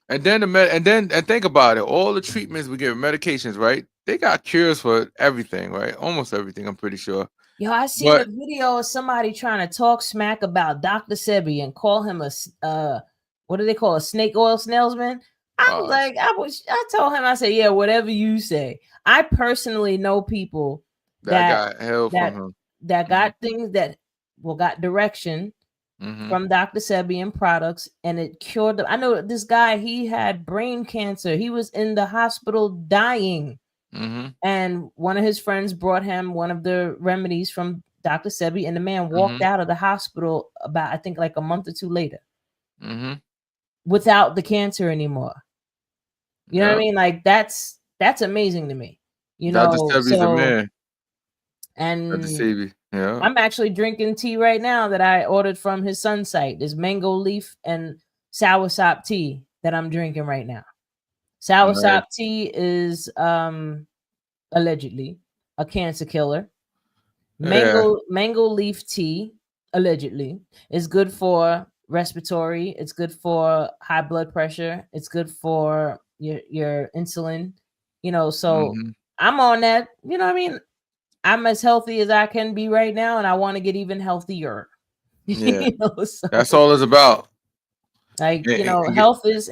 And then and think about it. All the treatments we give, medications, right? They got cures for everything, right? Almost everything, I'm pretty sure. Yo, I seen a But video of somebody trying to talk smack about Dr. Sebi and call him a what do they call a snake oil salesman? I was like, I told him, I said, yeah, whatever you say. I personally know people that got hell from him. that got things that got direction from Dr. Sebi and products, and it cured them. I know this guy, he had brain cancer. He was in the hospital dying. And one of his friends brought him one of the remedies from Dr. Sebi, and the man walked out of the hospital about, I think, like a month or two later without the cancer anymore. You know what I mean? Like that's amazing to me. You know, Dr. Sebi's the man. And Dr. Sebi, yeah. I'm actually drinking tea right now that I ordered from his son's site. There's mango leaf and soursop tea that I'm drinking right now. Soursop tea is allegedly a cancer killer. Mango leaf tea allegedly is good for respiratory. It's good for high blood pressure. It's good for your insulin. You know, so I'm on that. You know what I mean? I'm as healthy as I can be right now, and I want to get even healthier. Yeah, you know, so, that's all it's about. Like, you know, health is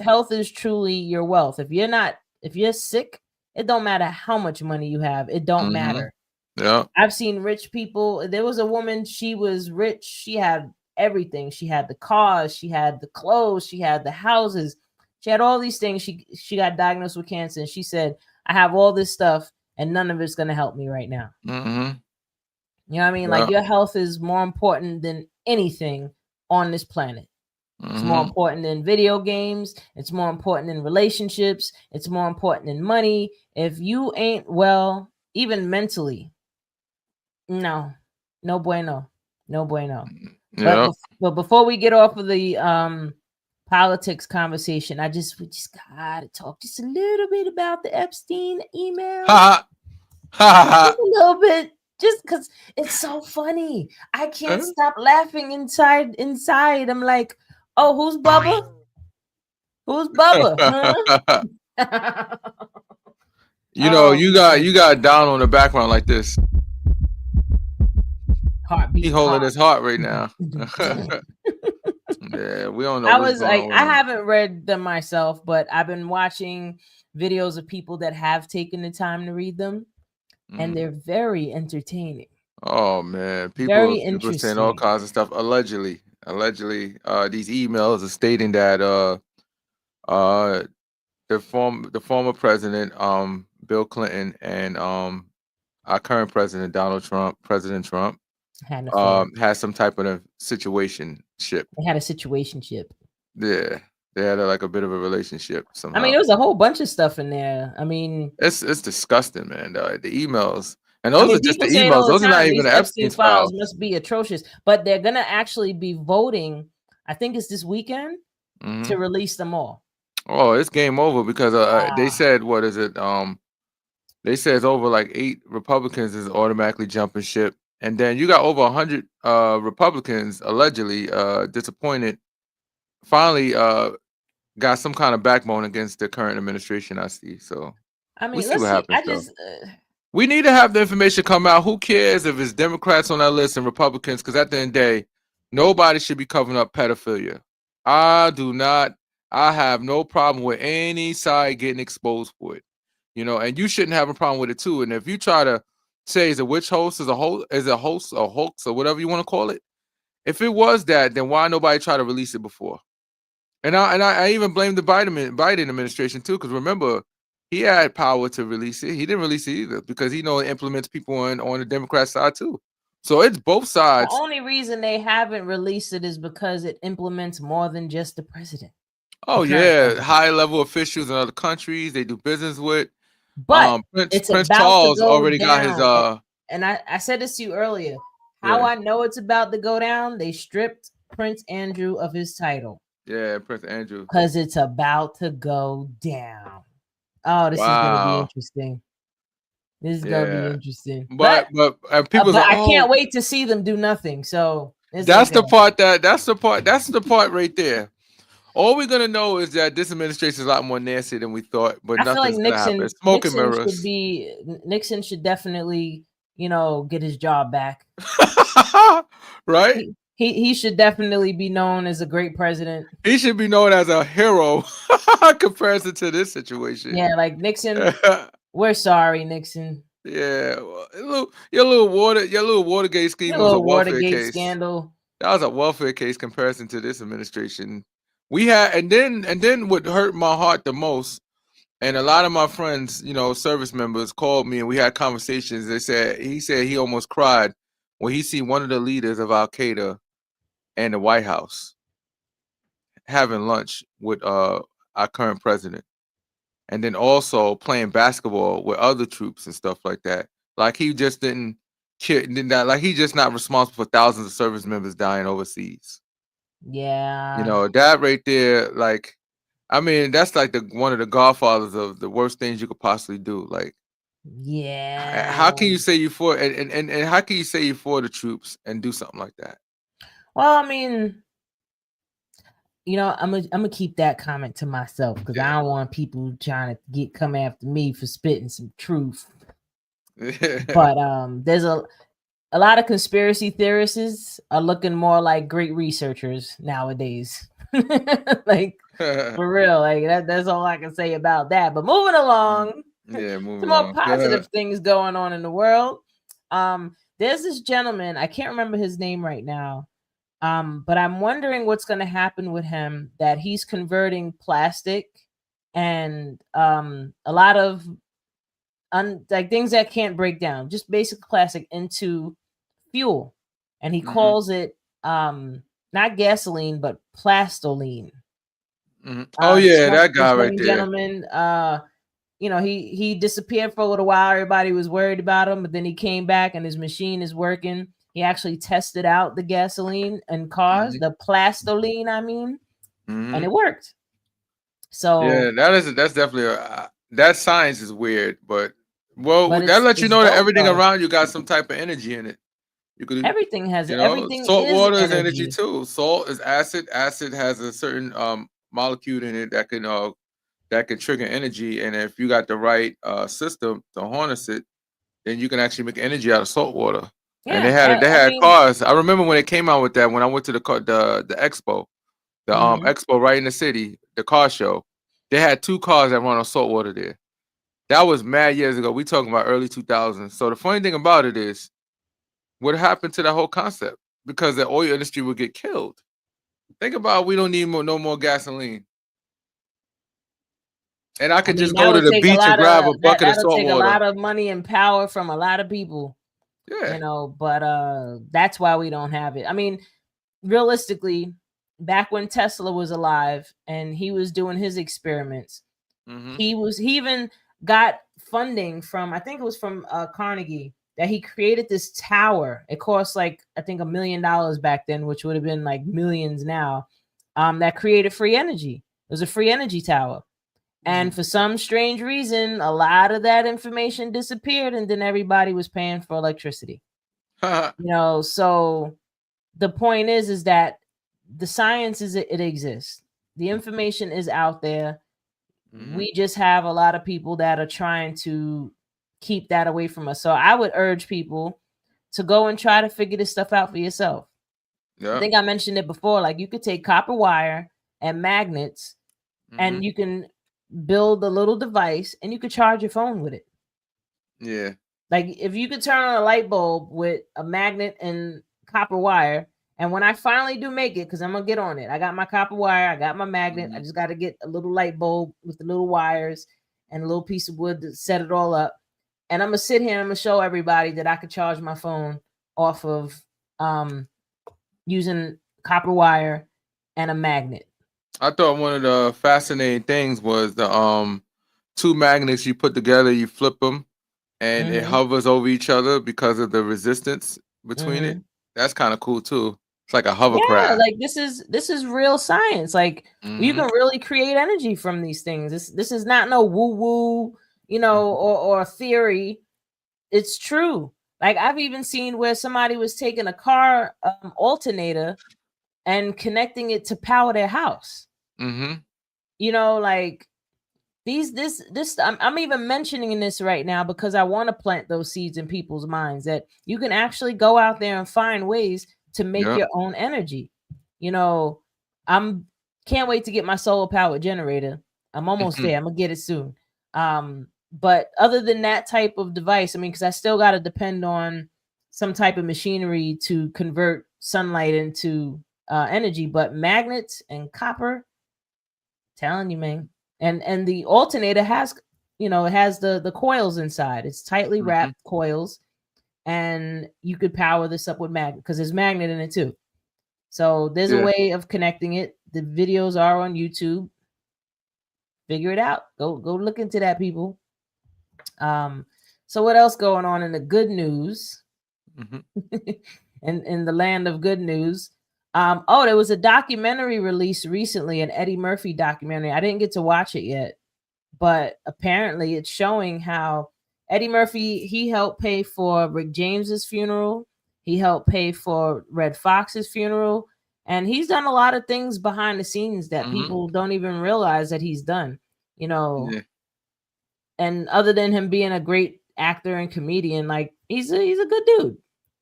truly your wealth. If you're sick, it don't matter how much money you have. It don't matter. Yeah, I've seen rich people. There was a woman. She was rich. She had everything. She had the cars. She had the clothes. She had the houses. She had all these things. She got diagnosed with cancer, and she said, "I have all this stuff, and none of it's gonna help me right now." You know what I mean? Like, your health is more important than anything on this planet. It's more important than video games. It's more important than relationships. It's more important than money. If you ain't well, even mentally, no bueno. Yeah. But before we get off of the politics conversation, we just gotta talk just a little bit about the Epstein email. Just a little bit. Just because it's so funny. I can't stop laughing inside. I'm like, oh, who's Bubba? Who's Bubba? Huh? You know, you got down on the background like this. Heartbeat. He holding his heart right now. Yeah, we don't know. I was like, I haven't read them myself, but I've been watching videos of people that have taken the time to read them, and they're very entertaining. Oh man, very people saying all kinds of stuff. Allegedly, these emails are stating that the former president, Bill Clinton, and our current president, President Trump, had some type of situationship. They had a situationship. Yeah, they had a bit of a relationship somehow. I mean, there was a whole bunch of stuff in there. I mean, it's disgusting, man. The emails, and those are just the emails. Those are not even the Epstein files. Must be atrocious, but they're gonna actually be voting. I think it's this weekend to release them all. Oh, it's game over because they said, what is it? They said it's over like 8 Republicans is automatically jumping ship, and then you got over 100 Republicans allegedly disappointed. Finally, got some kind of backbone against the current administration. I see. So I mean, we'll see what happens. We need to have the information come out. Who cares if it's Democrats on that list and Republicans? Because at the end of the day, nobody should be covering up pedophilia. I have no problem with any side getting exposed for it, you know, and you shouldn't have a problem with it too. And if you try to say is a witch hoax, is a hoax or whatever you want to call it, if it was that, then why nobody try to release it before? And I even blame the Biden administration too, because remember, he had power to release it. He didn't release it either because he it implements people on the Democrat side too. So it's both sides. The only reason they haven't released it is because it implements more than just the president. Oh yeah, high level officials in other countries they do business with. But Prince Charles already got his. And I said this to you earlier. How I know it's about to go down? They stripped Prince Andrew of his title. Yeah, Prince Andrew. Because it's about to go down. Oh, this is gonna be interesting. This is gonna be interesting. But people. I can't wait to see them do nothing. So that's the part right there. All we're gonna know is that this administration is a lot more nasty than we thought, but I feel like nothing's gonna happen. Smoke and mirrors. Nixon should definitely, get his job back. Right? He should definitely be known as a great president. He should be known as a hero comparison to this situation. Yeah, like Nixon. We're sorry, Nixon. Yeah, your little Watergate scheme was a welfare case. Scandal. That was a welfare case comparison to this administration. We had, and then what hurt my heart the most, and a lot of my friends, service members called me and we had conversations. He said he almost cried when he see one of the leaders of Al Qaeda and the White House having lunch with our current president, and then also playing basketball with other troops and stuff like that. Like he just didn't care, like he's just not responsible for thousands of service members dying overseas. Yeah. That right there, like, I mean, that's like one of the godfathers of the worst things you could possibly do. Like, yeah. How can you say you for and how can you say you for the troops and do something like that? Well, I mean, I'm gonna keep that comment to myself because I don't want people trying to come after me for spitting some truth. But there's a lot of conspiracy theorists are looking more like great researchers nowadays. Like for real, like that's all I can say about that. But moving along, moving some more positive things going on in the world. There's this gentleman, I can't remember his name right now. But I'm wondering what's going to happen with him, that he's converting plastic and a lot of like things that can't break down, just basic plastic, into fuel. And he calls it not gasoline, but plastoline. Oh yeah, that guy right there. Gentleman, he disappeared for a little while. Everybody was worried about him, but then he came back and his machine is working. He actually tested out the gasoline in cars, the plastoline, and it worked. So yeah, that's definitely that science is weird, but that lets you know that everything around you got some type of energy in it. Everything has everything. Salt water is energy too. Salt is acid. Acid has a certain molecule in it that can trigger energy, and if you got the right system to harness it, then you can actually make energy out of salt water. Yeah, and they had cars. I remember when it came out with that, when I went to the expo, expo right in the city, the car show. They had 2 cars that run on salt water there. That was mad years ago. We talking about early 2000s. So the funny thing about it is, what happened to that whole concept? Because the oil industry would get killed. Think about, we don't need no more gasoline. And I could just go to the beach and grab a bucket of salt water. That'll take a lot of money and power from a lot of people. Yeah. But that's why we don't have it. I mean, realistically, back when Tesla was alive and he was doing his experiments, he even got funding from, I think it was from Carnegie, that he created this tower. It cost like, I think $1 million back then, which would have been like millions now, that created free energy. It was a free energy tower. And for some strange reason, a lot of that information disappeared, and then everybody was paying for electricity. So the point is that the science it exists. The information is out there. We just have a lot of people that are trying to keep that away from us. So I would urge people to go and try to figure this stuff out for yourself. Yeah. I think I mentioned it before. Like, you could take copper wire and magnets, and you can build a little device and you could charge your phone with it. Yeah. Like, if you could turn on a light bulb with a magnet and copper wire, and when I finally do make it, because I'm gonna get on it, I got my copper wire, I got my magnet, I just got to get a little light bulb with the little wires and a little piece of wood to set it all up, and I'm gonna sit here and I'm gonna show everybody that I could charge my phone off of using copper wire and a magnet. I thought one of the fascinating things was the 2 magnets you put together, you flip them, and it hovers over each other because of the resistance between it. That's kind of cool too. It's like a hovercraft. Yeah, like this is real science. Like, you can really create energy from these things. This is not no woo-woo, or theory. It's true. Like, I've even seen where somebody was taking a car alternator and connecting it to power their house. Mm-hmm. You know, like I'm even mentioning this right now because I want to plant those seeds in people's minds that you can actually go out there and find ways to make Yep. your own energy. You know, I'm can't wait to get my solar powered generator. I'm almost there. I'm gonna get it soon. But other than that type of device, I mean, because I still got to depend on some type of machinery to convert sunlight into energy. But magnets and copper, telling you, man. And the alternator has, you know, it has the coils inside. It's tightly Mm-hmm. wrapped coils, and you could power this up with magnet because there's magnet in it too. So there's a Yeah. way of connecting it. The videos are on YouTube. Figure it out. Go look into that, people. So what else going on in the good news? Mm-hmm. in the land of good news. There was a documentary released recently, an Eddie Murphy documentary. I didn't get to watch it yet, but apparently it's showing how Eddie Murphy, he helped pay for Rick James's funeral. He helped pay for Red Fox's funeral. And he's done a lot of things behind the scenes that Mm-hmm. people don't even realize that he's done, you know. Yeah. And other than him being a great actor and comedian, like he's a good dude,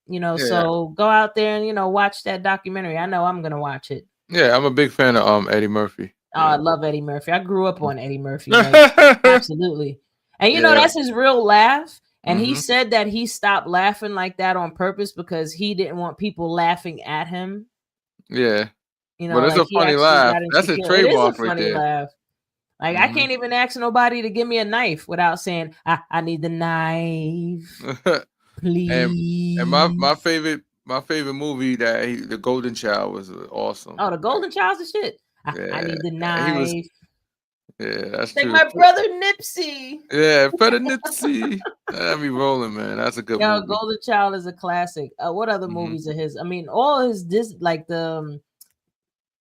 you know. Yeah. So go out there and, you know, watch that documentary. I know I'm gonna watch it. Yeah, I'm a big fan of Eddie Murphy. Oh, I Yeah. love Eddie Murphy. I grew up on Eddie Murphy, like absolutely. And you know, Yeah. that's his real laugh. And he Mm-hmm. said that he stopped laughing like that on purpose because he didn't want people laughing at him. Yeah. You But know, it's like a he funny actually laugh. got That's a insecure. It is a trademark right funny there. laugh. Like I can't even ask nobody to give me a knife without saying, I need the knife, please. and my favorite movie that The Golden Child was awesome. Oh, the Golden Child's the shit. I Yeah, need the he was. knife. Yeah, that's Like true. my brother Nipsey. Yeah, Fred Nipsey. That be rolling, man. That's a good Yo, movie. Golden Child is a classic. What other Mhm. movies are his? I mean, all his this like the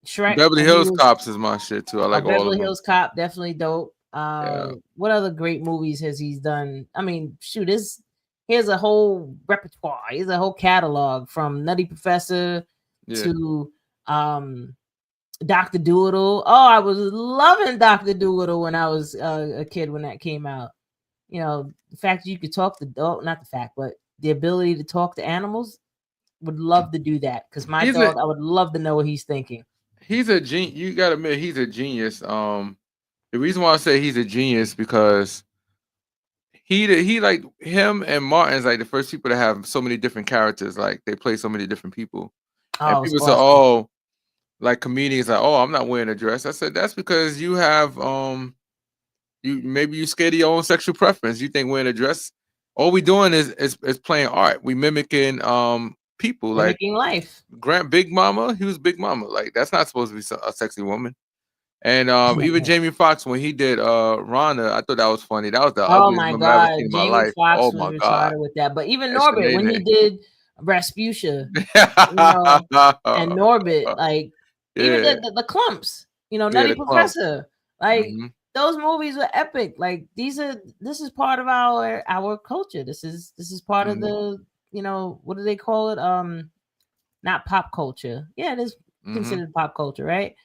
Shrek. Beverly when he Hills was- Cops is my shit too. I like all Beverly of them. Hills Cop, definitely dope. Yeah. What other great movies has he done? I mean, shoot, here's a whole repertoire. Here's a whole catalog from Nutty Professor Yeah. to Dr. Doolittle. Oh, I was loving Dr. Doolittle when I was a kid when that came out. You know, the fact that you could talk to not the fact, but the ability to talk to animals, would love to do that because my dog, I would love to know what he's thinking. He's a genius. You gotta admit, he's a genius. The reason why I say he's a genius because he like him and Martin's like the first people to have so many different characters. Like they play so many different people, and Oh, people it's say, awesome. "Oh, like comedians like, oh, I'm not wearing a dress." I said that's because you have you scared of your own sexual preference. You think wearing a dress, all we doing is playing art. We mimicking people like Mimicking life. Big Mama. He was Big Mama. Like that's not supposed to be a sexy woman. And even Jamie Foxx when he did Rhonda, I thought that was funny. That was the Oh ugliest my woman I've ever god, seen in my Jamie life. Foxx Oh was my retarded god. with that. But even And Norbit when he Sinead. did Rasputia, you know, and Norbit, like even Yeah. the clumps, you know, Yeah, Nutty the clump. Professor, like Mhm. those movies were epic. Like this is part of our culture. This is part of Mhm. the, you know, what do they call it? Not pop culture. Yeah, it is Mhm. considered pop culture, right?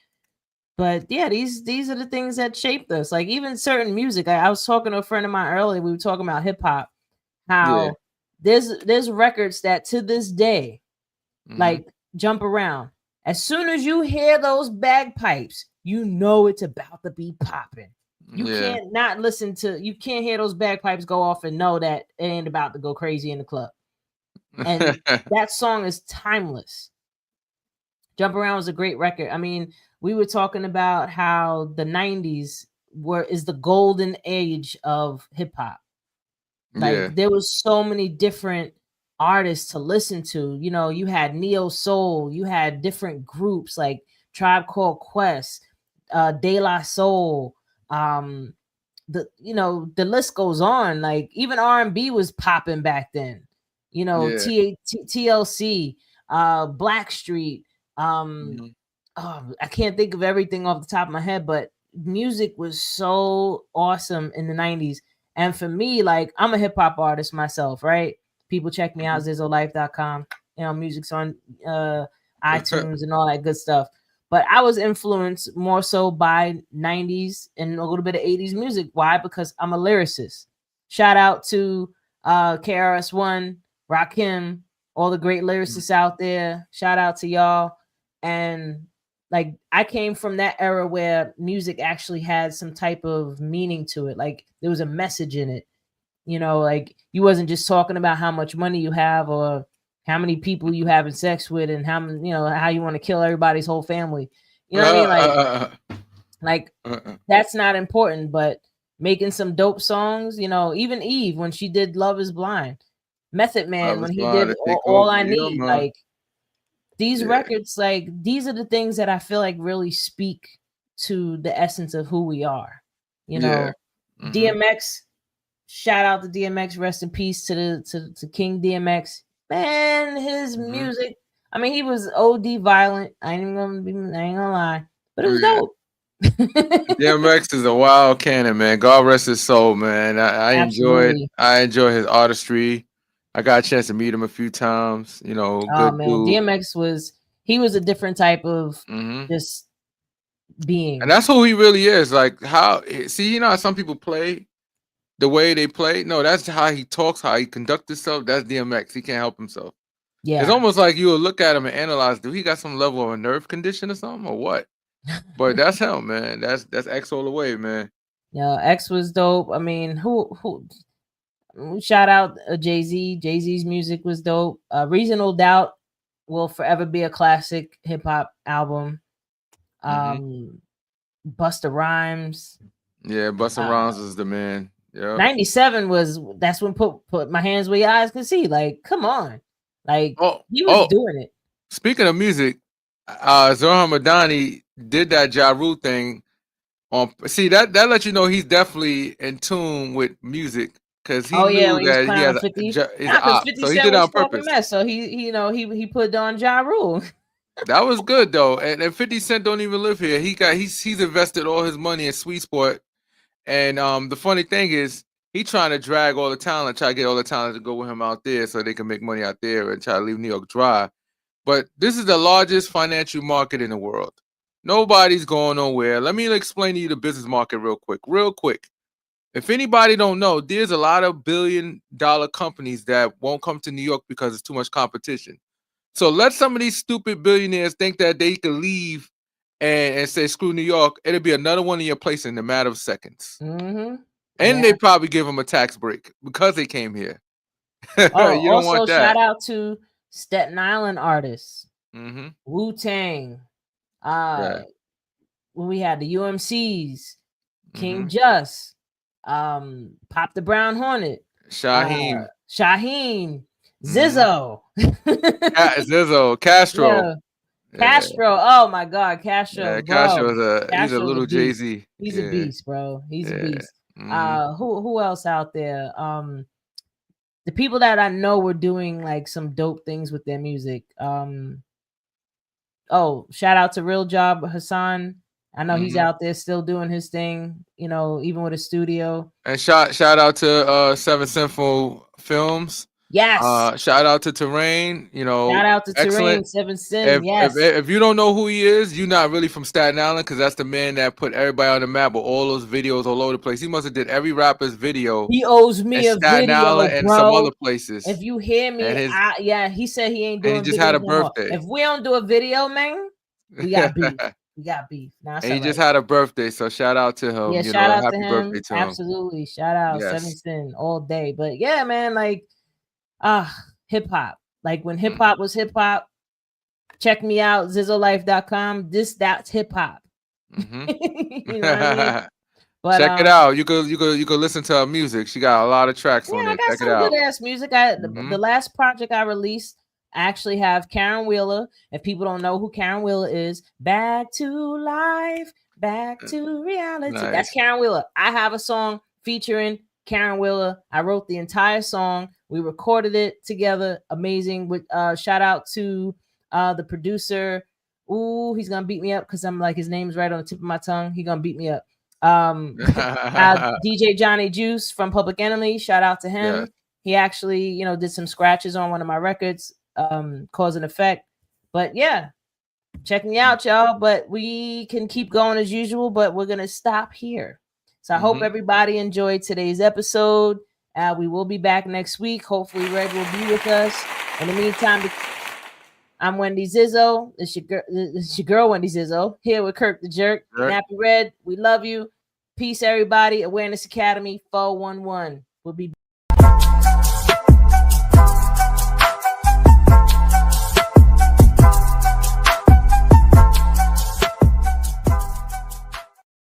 But yeah, these are the things that shaped us. Like even certain music. I was talking to a friend of mine earlier. We were talking about hip hop. Yeah. How there's records that to this day, Mhm. like jump around. As soon as you hear those bagpipes, you know it's about to be popping. You Yeah. can't not listen to. You can't hear those bagpipes go off and know that it ain't about to go crazy in the club. And that song is timeless. Jump Around was a great record. I mean, we were talking about how the 90s is the golden age of hip hop. Like Yeah. there was so many different artists to listen to. You know, you had Neo Soul, you had different groups like Tribe Called Quest, De La Soul, the list goes on. Like even R&B was popping back then. You know, Yeah. TLC, Blackstreet, Mhm. I can't think of everything off the top of my head, but music was so awesome in the 90s. And for me, like I'm a hip hop artist myself, right? People check me out, Mhm. zizzolife.com. You know, music's on iTunes and all that good stuff. But I was influenced more so by 90s and a little bit of 80s music. Why? Because I'm a lyricist. Shout out to KRS-One, Rakim, all the great lyricists out there. Shout out to y'all. And like, I came from that era where music actually had some type of meaning to it. Like, there was a message in it. You know, like, you wasn't just talking about how much money you have or how many people you having sex with and how, you know, how you want to kill everybody's whole family. You know what I mean? Like that's not important, but making some dope songs, you know, even Eve when she did Love Is Blind, Method Man when he did All I Need, like these records, like these are the things that I feel like really speak to the essence of who we are. You know, DMX, shout out to DMX, rest in peace to King DMX. Man, his music, I mean, he was OD violent. I ain't gonna lie, but it was dope. DMX is a wild cannon, man. God rest his soul, man. I enjoy his artistry. I got a chance to meet him a few times. You know, good dude. DMX was a different type of just being, and that's who he really is. Like how you know how some people play the way they play. No, that's how he talks, how he conducts himself. That's DMX. He can't help himself. Yeah, it's almost like you will look at him and analyze. Do he got some level of a nerve condition or something, or what? But that's him, man. That's X all the way, man. Yeah, X was dope. I mean, who shout out Jay-Z. Jay-Z's music was dope. Reasonable Doubt will forever be a classic hip hop album. Busta Rhymes. Yeah, Busta Rhymes is the man. Yeah. 97 that's when put my hands where your eyes can see. Like, come on. Like he was doing it. Speaking of music, Zohar Madani did that Ja Rule thing on. See that lets you know he's definitely in tune with music because he knew that he has 50. He's an op, 50 so he did it on purpose. Mess, so he put on Ja Rule. That was good though, and 50 Cent don't even live here. He's invested all his money in Sweet Sport, and the funny thing is he trying to drag all the talent, try to get all the talent to go with him out there so they can make money out there and try to leave New York dry. But this is the largest financial market in the world. Nobody's going nowhere. Let me explain to you the business market real quick. If anybody don't know, there's a lot of billion-dollar companies that won't come to New York because it's too much competition. So let some of these stupid billionaires think that they can leave and say, screw New York. It'll be another one in your place in a matter of seconds. And they probably give them a tax break because they came here. You don't also want that. Shout out to Staten Island artists, Wu-Tang, when we had the UMCs, King Just, Pop the Brown Hornet, Shaheem, Zizzo, Zizzo, Castro. Castro, oh my God, Castro. Yeah, Castro's he's a little Jay-Z. He's a beast, bro. He's a beast. Who else out there? The people that I know were doing like some dope things with their music. Shout out to Real Job Hassan. I know he's out there still doing his thing, you know, even with a studio. And shout out to Seven Sinful Films. Yes. Shout out to Terrain. You know, shout out to Terrain, Seven Sin. If you don't know who he is, you're not really from Staten Island because that's the man that put everybody on the map with all those videos all over the place. He must have did every rapper's video. He owes me a Staten video, Island bro. And some other places. If you hear me, he said he ain't doing. And he just had a birthday. If we don't do a video, man, we got beef. We got beef. And he just had a birthday, so shout out to him. Yeah, shout out to him. Birthday to Absolutely, shout out Seven Sin all day. But yeah, man, like hip hop. Like when hip hop was hip hop. Check me out, zizzolife.com. That's hip hop. You know what I mean? But, check it out. You could listen to her music. She got a lot of tracks on it. Check it out. Good ass music. The last project I released, I actually have Karen Wheeler. If people don't know who Karen Wheeler is, Back to Life, Back to Reality. Nice. That's Karen Wheeler. I have a song featuring Karen Wheeler. I wrote the entire song. We recorded it together. Amazing. With shout out to the producer. Ooh, he's gonna beat me up because I'm like his name's right on the tip of my tongue. He's gonna beat me up. DJ Johnny Juice from Public Enemy. Shout out to him. Yeah. He actually, you know, did some scratches on one of my records, Cause and Effect. But yeah, Check me out, y'all. But we can keep going as usual, but we're going to stop here. So I hope everybody enjoyed today's episode. We will be back next week. Hopefully Red will be with us. In the meantime, I'm Wendy Zizzo. It's your girl Wendy Zizzo, here with Kirk the Jerk. Nappy Red, we love you. Peace, everybody. Awareness Academy 411. We'll be